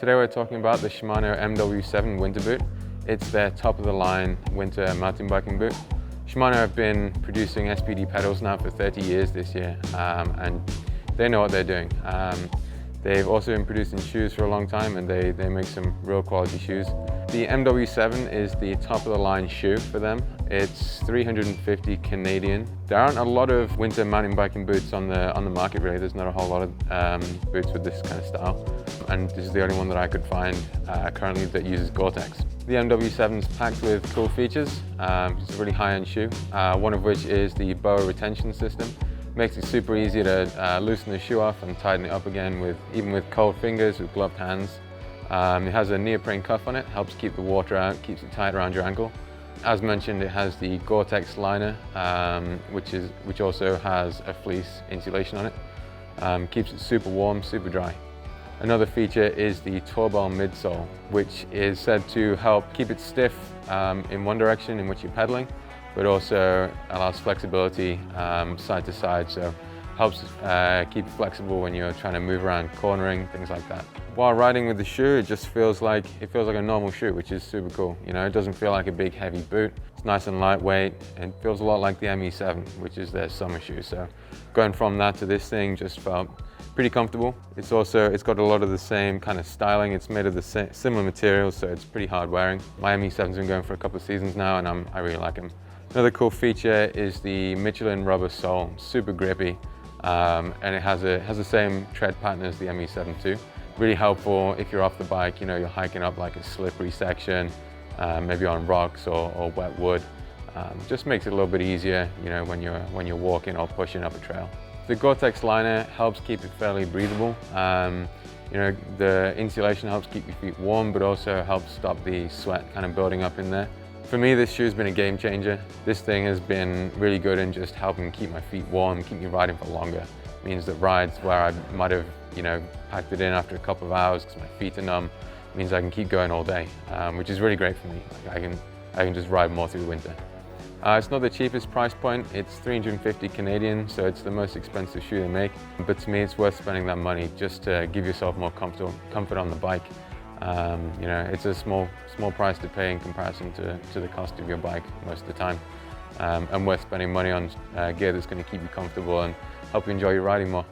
Today we're talking about the Shimano MW7 winter boot. It's their top of the line winter mountain biking boot. Shimano have been producing SPD pedals now for 30 years this year, and they know what they're doing. They've also been producing shoes for a long time, and they make some real quality shoes. The MW7 is the top of the line shoe for them. It's 350 Canadian. There aren't a lot of winter mountain biking boots on the market really. There's not a whole lot of boots with this kind of style. And this is the only one that I could find currently that uses Gore-Tex. The MW7 is packed with cool features. It's a really high-end shoe, one of which is the boa retention system. Makes it super easy to loosen the shoe off and tighten it up again, even with cold fingers, with gloved hands. It has a neoprene cuff on it, helps keep the water out, keeps it tight around your ankle. As mentioned, it has the Gore-Tex liner, which also has a fleece insulation on it. Keeps it super warm, super dry. Another feature is the Tourball midsole, which is said to help keep it stiff in one direction in which you're pedaling, but also allows flexibility side to side, so helps keep it flexible when you're trying to move around cornering, things like that. While riding with the shoe, it just feels like a normal shoe, which is super cool. You know, it doesn't feel like a big heavy boot. It's nice and lightweight, and it feels a lot like the ME7, which is their summer shoe. So going from that to this thing just felt pretty comfortable. It's got a lot of the same kind of styling. It's made of the similar materials, so it's pretty hard wearing. My ME7's been going for a couple of seasons now, and I really like them. Another cool feature is the Michelin rubber sole, super grippy, and it has the same tread pattern as the ME7 too. Really helpful if you're off the bike, you know, you're hiking up like a slippery section, maybe on rocks or wet wood. Just makes it a little bit easier, you know, when you're walking or pushing up a trail. The Gore-Tex liner helps keep it fairly breathable. You know, the insulation helps keep your feet warm, but also helps stop the sweat kind of building up in there. For me, this shoe's been a game changer. This thing has been really good in just helping keep my feet warm, keep me riding for longer. It means that rides where I might have, you know, packed it in after a couple of hours because my feet are numb, means I can keep going all day, which is really great for me. Like I can just ride more through the winter. It's not the cheapest price point. It's 350 Canadian, so it's the most expensive shoe they make. But to me, it's worth spending that money just to give yourself more comfort on the bike. You know, it's a small price to pay in comparison to the cost of your bike most of the time, and worth spending money on gear that's going to keep you comfortable and help you enjoy your riding more.